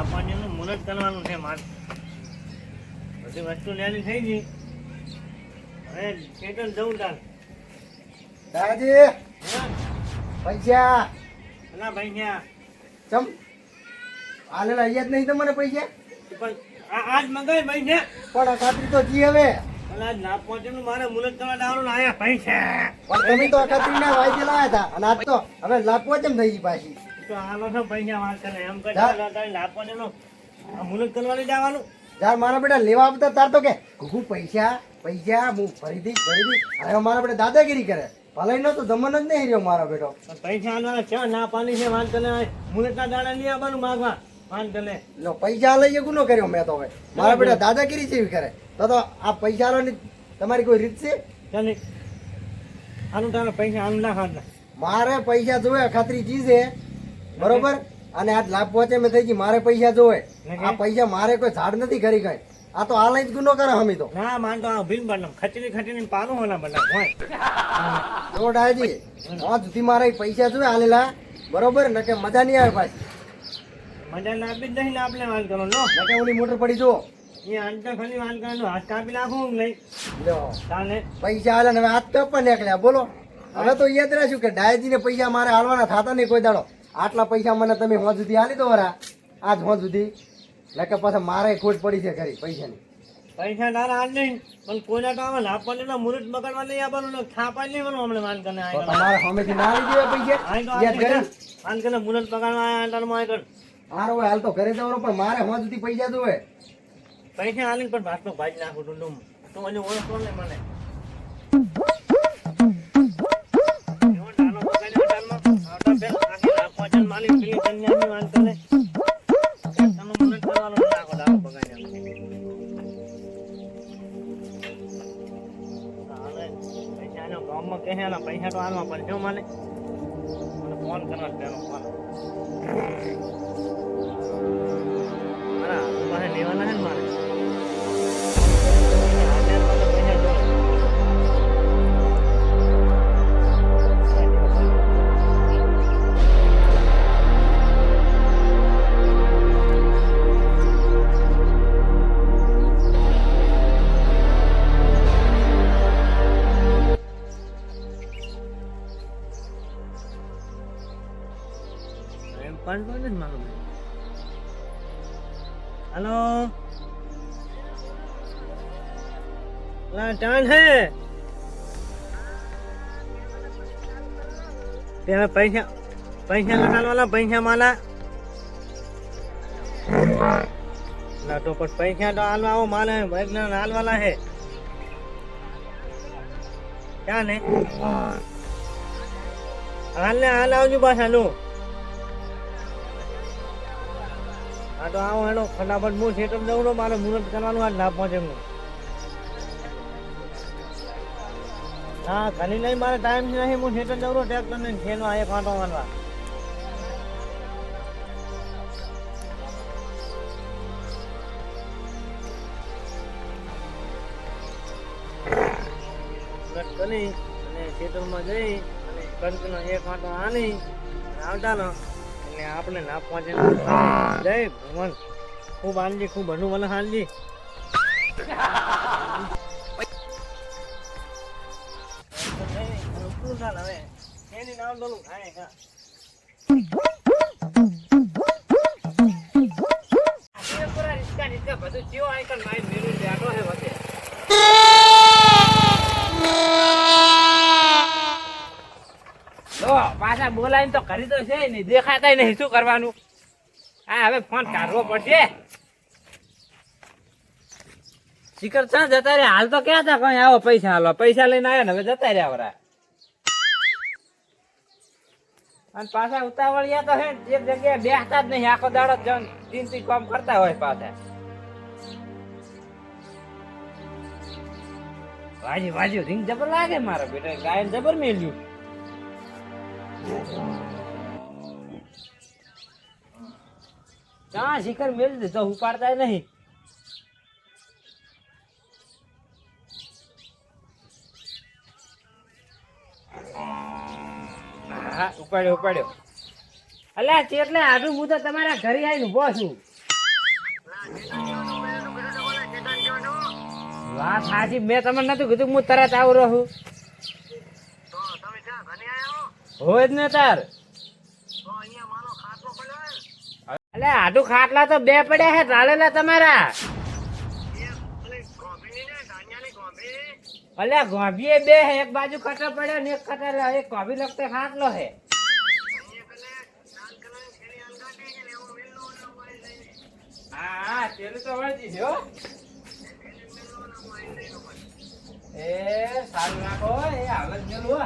લાપાણીનું મુહૂર્ત કરવાનું છે મારે. બધી વસ્તુ લેવાની થઈ ગઈ. હવે ખેતર જવું તાર. દાદાજી પૈસા ના ભાઈ ત્યાં ચમ હાલેલા અહીંયા જ નહીં તમને પૈસા પણ આજ મંગાય ભાઈ છે. પણ આ ખાતરી તો જી હવે અને આજ લાપાણીનું મારે મુહૂર્ત કરવા જવાનું ને આયા ભાઈ છે. પણ તમે તો આ ખાતરી ના વાયદે લાયા હતા અને આજ તો હવે લાપવા કેમ થઈ ગઈ પાછી તો હાલો છો પૈસા વાત કરે એમ કરતા લાપાણીનું આ મુહૂર્ત કરવા જવાનું. જાર મારા બેટા લેવા આવતા તાર તો કે હું પૈસા પૈસા હું ભરી દી હવે મારા બેટા દાદાગીરી કરે ભલાઈ નો તો જમન જ નહીં રહ્યો મારો બેટો. પૈસા આલવાના છે ના પાણી છે વાત કરે મુહૂર્તના દાડા નહીં આવવાનું માગવા વાત કરે. લો પૈસા લઈએ ગુનો કર્યો મેં તો હવે મારા બેટા દાદાગીરી જેવી કરે તો આ પૈસા આલવાની તમારી કોઈ રીત છે ચાલે આનું તારા પૈસા આનું ના ખાતા. મારે પૈસા જોવે ખાતરી ચીજ છે બરોબર અને આજ લાભ પહોંચે મેં થઈ ગઈ મારે પૈસા જોવે. આ પૈસા મારે કોઈ ઝાડ નથી કરી ગઈ આ તો હાલ જ ગુનો કરે હમી તો ના માનતો આ ભીલ બનાવ ખચડી પાનું હોના બનાવ હોય જો ડાયજી આ સુધી મારે પૈસા જોવે હાલેલા બરોબર ને કે મજા નહીં આવે પાછી મજા ના આપી જ નહીં ને આપણે વાત કરો લો ને કે ઓલી મોટર પડી જો એ અંતર ખાલી વાત કરવાનું હાથ કાપી નાખું નહીં લો ચાલે પૈસા હાલે ને હવે હાથ કપ પણ નીકળ્યા બોલો હવે તો યાદ રહેશું કે ડાયજીને પૈસા મારે હાલવાના થતા નહીં કોઈ દાડો આટલા પૈસા મને તમે હોં સુધી હાલી દો વરા આજ હોં સુધી એટલે કે પછી મારે ખોટ પડી છે ખરી પૈસાની પૈસા તારા હાલ નહીં પણ કોઈના તો આવે લાપવાની મુહૂર્ત બગાડવા નહીં આવવાનું ને થાપા નહીં આવવાનું હમણાં વાત કરીને તો તમારે હમેથી ના લઈ દેવા પૈસા યાદ કરી વાત કરીને મુહૂર્ત બગાડવા આવ્યા તારમાં આગળ હારો હાલ તો ઘરે જવાનો પણ મારે હોં સુધી પૈસા જોવે પૈસા હાલી પણ ભાતનો ભાજી નાખું તું તો મને ઓળખતો નહીં મને પૈસા તો હાલવા પડશે મને ફોન કરવા પેલો ફોન મારા લેવાના છે ને મારે हेलो टर्न है तेरा पैसा पैसा निकाल वाला पैसा माला ना तो कुछ पैसा तो हाल आओ माल है बैग ना हाल वाला है क्या नहीं हाल आओ जो बस हेलो હા તો આવો હેડો ફટાફટ હું થિયેટર જવું ને મારે મુહૂર્ત કરવાનું આજ ના પહોંચે હું હા ઘણી નહીં મારે ટાઈમ નહીં હું થિયેટર જવું ટ્રેક્ટર ને ખેલો આ એક આંટો મારવા કરી અને થિયેટરમાં જઈ અને કંકનો એક આંટો આની આવતા ને એટલે આપણે ના પહોંચે જય ભગવાન ખૂબ આનજી ખૂબ ભલું મને હાલજી હવે એની નામ દોલું ખાય બધું ચિયો આઈકન માઇન્ડ મેળવી બેઠો હે વચ્ચે પાછા બોલાવીને તો કરી તો છે નહીં દેખાતા નહીં શું કરવાનું હા હવે ફોન કાઢવો પડશે શિખર છે જતા રહ્યા હાલ તો ક્યાં હતા કઈ આવો પૈસા હાલો પૈસા લઈને આવ્યા ને હવે જતા રહ્યા વરા અને પાછા ઉતાવળિયા તો હે એક જગ્યાએ બેસતા જ નહીં આખો દાડો ચિંતિત કામ કરતા હોય પાછા વાજી વાજી રીંગ જબર લાગે મારા બેટા ગાયન જબર મેલ્યું ક્યાં શિખર મેળ દે તો ઉપાડતા નહીં હા ઉપાડ્યો અલ્યા એટલે આટલું હું તો તમારા ઘરે આવીને ઉભો છું વાત સાચી, મેં તમને નતું કીધું હું તરત આવું રહું. હોય જ ને તાર. અલે આટલું ખાટલા તો બે પડ્યા હે ચાલેલા તમારા. અલે ગોભીએ બે હે, એક બાજુ કટર પડ્યો ને એક કટર એક ગોભી લગતે ખાટલો હે. હા હા તેલું તો વળતી છે હો. એ સારું નાખો એ હાલત જેલું હો.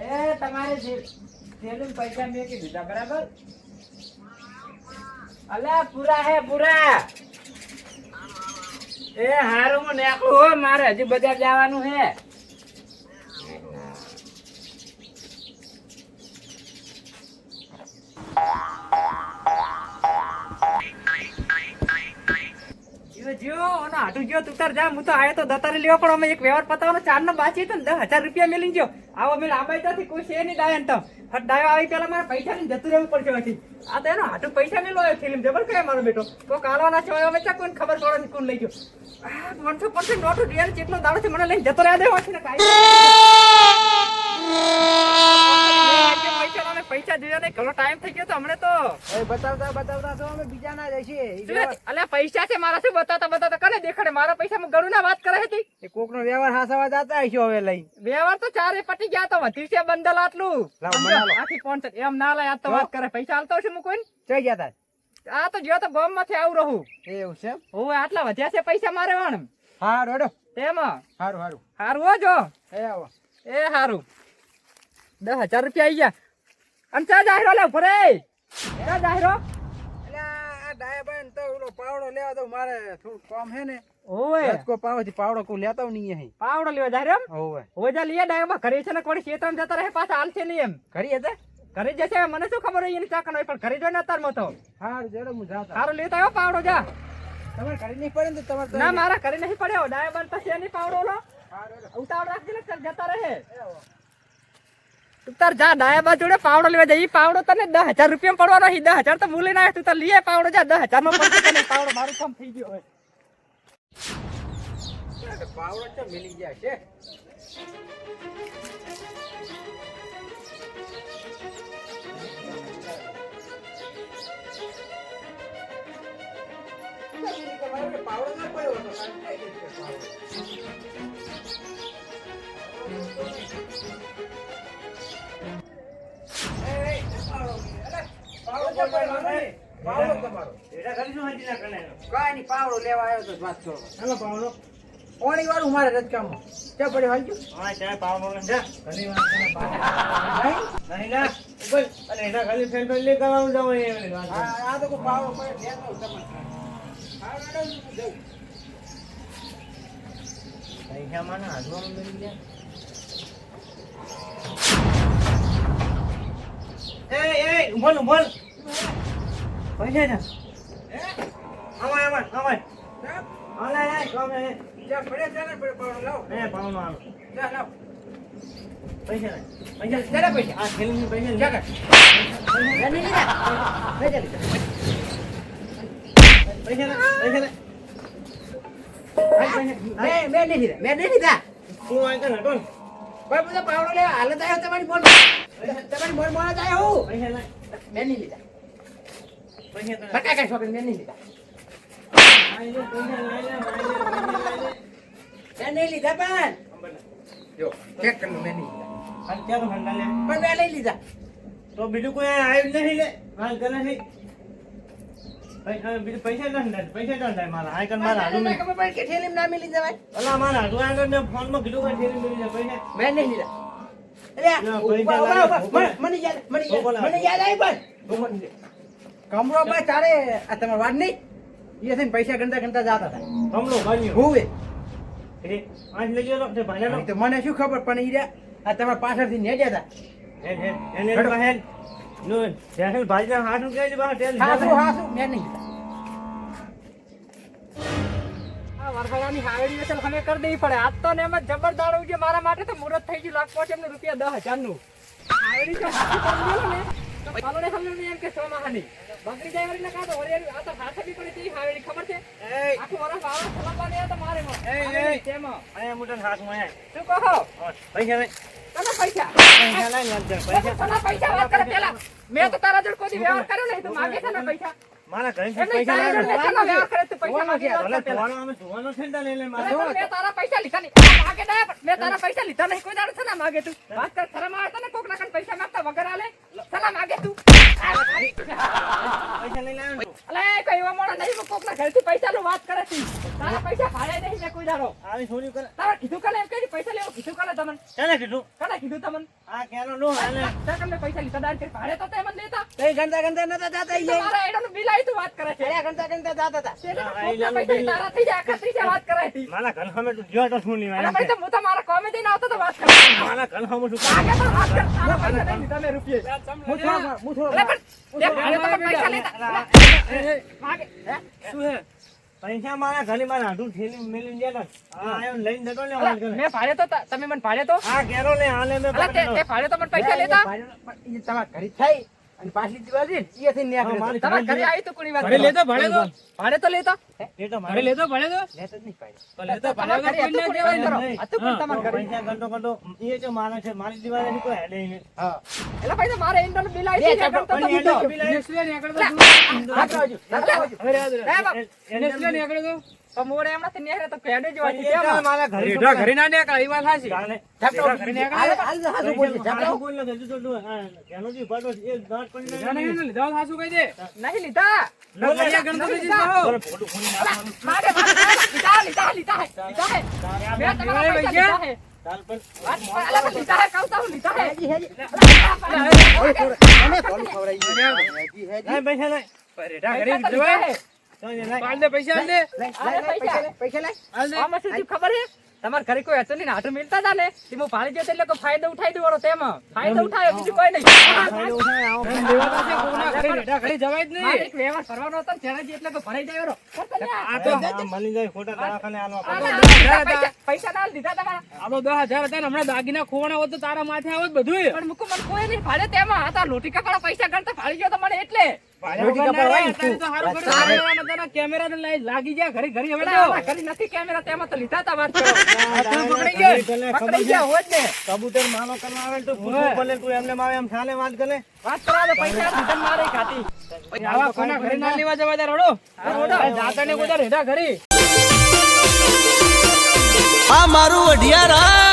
એ તમારે તેલું પૈસા મેકી દીધા બરાબર. અલ્યા પૂરા હે પૂરા. એ હારું હું નીકળું હો, મારે હજી બજાર જવાનું હે. હું તો આયો તો દતારી લેવો પણ અમે એક વ્યવહાર પતાવવાનો 4 નો બાકી હતો ને 10,000 રૂપિયા મેલી ગયો. આવો મેલ આબાઈ ત્યાંથી કોઈ છે નહીં ડાયન તો ડાયો આવી પેલા મારે પૈસા ની જતું રહેવું પડશે પછી. આ તો એનો હાટું પૈસા મેલો ફિલ્મ જબર કહે મારો બેટો કોક આલવાના છે હવે ચા કોઈને ખબર પડે કોણ લઈ ગયો. 100% નોટો રિયલ જેટલો દાડો છે મને લઈને જતો રહ્યા દેવો છે ને કાઈ પૈસા જોયા નહીં, ઘણો ટાઈમ થઈ ગયો તો હમણે તો બતાવતા તો અમે બીજા ના જઈશું. અલ્યા પૈસા છે મારા, શું બતાવતા કને દેખાડે મારા પૈસા માં ગણું ના વાત કરે હતી. એ કોક નો વ્યવહાર હાસવા જતા હશો હવે લઈ. વ્યવહાર તો ચારે પટી ગયા તો વધ્યું છે બંડલ આટલું. લાવ મને આલો. આખી 500 એમ ના લાય, આ તો વાત કરે પૈસા આલતો હશે હું કોઈ ચઈ ગયા તા. આ તો જો તો ગામ માંથી આવું રહું. એવું છે. ઓય આટલા વધ્યા છે પૈસા મારે વાણ હારું હેડો. તેમાં હારું હારું હારું હો જો એ આવો. એ હારું 10,000 રૂપિયા આવી ગયા. અને ચા જાહેરો લે ભરે ચા જાહેરો. એટલે આ ડાયાભાઈ ને તો ઓલો પાવડો લેવા દઉં, મારે થોડું કામ હે ને. ઓય રસકો પાવથી પાવડો કોઈ લેતા નહીં અહીં. પાવડો લેવા જાહેરો એમ હોવે. ઓય જા લીએ ડાયમાં ઘરે છે ને કોડી શેતમ જતા રહે પાછા હાલશે નહીં એમ. કરી હતા. ઘરે જશે મને શું ખબર હોય એની ચાકણ હોય, પણ ઘરે જોઈને અતારમાં તો હારું જેડો હું જાતા. સારું લેતા આવ્યો પાવડો જા. તમારે કરી નહીં પડે ને તો તમારે ના મારા ઘરે નહીં પડ્યો ડાયા બનતા છે નહીં પાવડો લો. હારું હેડો. ઉતાવળ રાખજે ને ચાલ જતા રહે. તું તાર જા ડાયાબા જોડે પાવડો લેવા જાય. ઈ પાવડો તને 10,000 રૂપિયા પડવાનો. 10,000 તો હું લઈને આવ્યો. તું તાર લીએ પાવડો જા. 10,000 માં પડશે તને પાવડો. મારું કામ થઈ ગયું હોય. પાવડો તો મિલી ગયા છે. પાવડો ના પડ્યો હતો. પાવડો લેવા આવ્યો તો વાત કરો. હાલો પાવડો. પાણી વાળું મારે રજકામાં ક્યાં પડ્યો હાલજો. હા ચાય પાવડો લઈને જા. ઘણી વાર તને પાવડો. નહીં ના ઉપર અને એના ખાલી ફેર ફેર લે કરવાનું જવાનું એમ વાત. આ તો કોઈ પાવડો પડે લેતો તમને. હારું હેડો હું જઉં. પૈસા મને હાથમાં મળી ગયા. એ ઉભો ઉભો પૈસા જા. આમાં આમાં આમાં આલે આય કામ હે. જ્યાં પડે ત્યાં ને પડે પાવડો લાવો. એ પાવડો આલો. જા લાવ. પૈસા લે. પૈસા જરા પૈસા. આ થેલીની પૈસા જા લે. કર. નહીં લીધા. ભેજે લીધા. પૈસા લે. પૈસા લે. મેં નહીં લીધા. મેં નહીં લીધા. તું આય કર હટો. કોઈ બધો પાવડો લેવા હાલત આવ્યો તમારી બોલ. તમારી બોલ બોલ જ આવ્યો હું. પૈસા લે. મેં નહીં લીધા. પૈસા લે. બકા કઈ શોપિંગ મેં નહીં લીધા. આઈ લે પૈસા લઈ લે. મેં નહીં લીધા પણ. જો ચેક કરી લો મેં નહીં લીધા. હાલ ચાલો હંડા લે. પણ મેં નહીં લીધા. તો બીજું કોઈ આવ્યું જ નહીં લે. હાલ કરે નહીં. બીજું પૈસા ના પૈસા ના થાય મારા. આ કર મારા હાડું મને ખબર પડી કે થેલીમાં ના મિલી જવાય. અલા મારા હાડું આગળ મેં ફોનમાં કીધું કે થેલી મળી જાય પૈસા. મેં નહીં લીધા. અરે ના, ઉભા, પૈસા ઉભા, ઉભા. લાગે. મને યાદ બોલા. મને યાદ આવી પણ કમરો ભાઈ તારે આ તમારે વાત નહીં એ છે ને પૈસા ગણતા ગણતા જતા હતા કમલો ભાગ્યો. હોવે એ આજ લઈ ગયો તે ભાઈનો. તો મને શું ખબર પણ ઈ રહ્યા આ તમારા પાછળથી નેડ્યા હતા એને બહેન નો જેસલ ભાઈના હાથ કે બા તેલ. હાસુ મેં નહીં લીધા. આ વરસાદની હાવેડી છે અમે કરી દેવી પડે. આજ તો ને એમ જ જબર દાડો છે મારા માટે તો મુહૂર્ત થઈ ગયું. લાખ પાંચ એમને રૂપિયા 10,000 નું હાવેડી જો હાથી કરી દેલો ને તો પાલોને સમજો એમ કે 100 માહાની બકરી જાય વળી ના કાં તો વળી આ તો હાથે બી પડી હતી, હાવેડી ખબર છે? એય, આખું વરસ વાવડ ખલાવવાની આ તો મારે માં. એય, હાવેડી એય. તેમાં. અહીંયા મોટા હાથમાં આય. શું કહો? પૈસા લઈ. તને પૈસા. પૈસા લઈ ને અંદર પૈસા. તને પૈસા વાત કરે પેલા. મેં તો તારા જોડે કોઈ દી વ્યવહાર કર્યો નહીં, તું માગે છે ને પૈસા? મારા ઘરે એમ નહીં, પૈસા તારા જોડે લાવ્યા. પૈસાનો વ્યવહાર કરે તું પૈસા માગે વાત ભલે કર પેલા. ધોવાનો અમે ધોવાનો છે ને તારે લઈ લે મારે. અરે પણ મેં તારા પૈસા લીધા નહીં. આ માગે ના, પણ મેં તારા પૈસા લીધા નહીં. કોઈ દાડો છે ને માગે તું. વાત કર, શરમ આવે તને કોક ના કણ પૈસા માંગતા વગર આલે? શેના માગે તું? પૈસા લઈ લાવ્યો ને તું. અલે કોઈ એવા મોણા નહીં, હું કોકના ઘરેથી પૈસાનું વાત કરે છે. તારા પૈસા ભાડે નહીં મેં કોઈ દાડો. આવી ચોરી કરે. તારા કીધું કને એમ કહી પૈસા લેવો કીધું કને તમને? ચાલે કીધું. કને કીધું તમને? આ કેનો નો હાલે. ત્યાં તમને પૈસા લીધા દાન કરી ભાડે તો તે મને લેતા. કઈ ગંદા ગંદા નતા જાતા એ તો મારા એડાનું બિલ આવી તું વાત કરે છે. ગંદા ગંદા જાતા હતા તે તો આ કોકના એડાનું પૈસા બિલ. તારા થઈ જાય, આખા થઈ જાય વાત કરે છે. મારા ઘર સામે તું જ્યો તો શું નહીં અરે વાય ભાઈ તો હું તો મારા કોમે જઈને આવતો તો વાત કરે. મારા ઘર સામે શું આગે પણ વાત કર, તારા પૈસા નહીં લીધા મેં રૂપિયે. અલે પણ તે ભાડે તો પણ પૈસા લેતા. માગે હે? શું હે પૈસા મારા ઘરે મારા હાથું ઠેલી મેલી ગયા હતા. આ આયો ને લઈને જતો ને વાત કરે. મેં ભાડે તો તમે મને ભાડે તો આ કેરો ને હાલે મેં અલા તે પકડ્યો. ભાડે તો મને પૈસા લેતા. તમારા ઘરે થઈ અને પાછલી દિવાલ છે ને એ થી હા, મારી તમારા ઘરે આવી તો કોની વાત ભાડે કરો? લેતો, ભાડે તો. ભાડે તો લેતા. એ તો મારે લેતો જ નહીં પાડ્યો તમારા ઘરે હતું કોની વાત કરો? હતું પણ તમારા ઘરે. પૈસા ગંટો ગંટો એ જો મારા છે મારી દિવાળી ની કોઈ હેડે નહીં. હા એટલે ભાઈ તો મારે એન્ડરનું બિલ આવી છે, આગળ તો પણ લીધો. એનું બિલ આવ્યું. તો મોડે એમનાથી નેહરે તો પેડે જ વાંચી એ તો તેમાં. મારા ઘરે ઘરે ના નીકળે એ વાત સાચી ગાને. ઝાપટા ઘરે ઉઠી. નીકળે. હાલ હાસુ બોલ છે, ઝાપટા બોલ ને કીધું તો તું, હા, એનો જે પાટો છે, એ દાંત પડી જાય ને. નહીં લીધા. બોલ ને, નહીં બોલ, લીધા. ફોટો ખોલી નાખવાનું. માગે લીધા હે. મેં તમારા પૈસા લીધા હે. ચાલ પણ વાત પણ અલા પણ લીધા હે, કહું તો હું લીધા હે. અને ફોન ખવડાવી લાય પૈસા લાય. પૈસા તો લીધા હે. ચાલ ને લાય. અરે પૈસા. આમાં શું થયું ખબર હે? તમારા ઘરે કોઈ હતું નહીં ને હાથું મિલતા હતા ને તે હું ભાળી ગયો એટલે કોઈ ફાયદો ઉઠાઈ દઉં તેમાં ફાયદો ઉઠાયો બીજું કોઈ નહીં. ફાયદો ઉઠાય, આવો મારે એક વ્યવહાર કરવાનો હતો ને જેનાથી એટલે કોઈ ભરાઈ જાય એરો. આ તો હા, મળી જાય ખોટા દવાખાને હાલવા પડે. પૈસા ના લીધા તમારા દાગીના ખોવાના હોત તો તારા માથે આવત બધું પણ મુકુ મને કોઈ નહીં ભાડે તેમાં હતા લોટી કકડો પૈસા ગણતા ભાળી ગયો તો મને એટલે કેમેરા લાગી ગયા ઘરે ઘરે હવે એટલે આમાં ઘરે નથી કેમેરા તેમાં તો લીધા હતા વાત કરો. પકડી ગયો. પકડાઈ ગયા હોત ને કબૂતર માનો કરવા આવે ને તો પૂછવું પડે, તું એમને આવે એમ ચાલે વાત કરે. વાત કરવા તો પૈસા લીધા ને મારે ખાતી આવા કોના ઘરે ના લેવા જવા દે રડો જાતા ને કોઈ રેડા ઘરે આ મારું વઢિયારા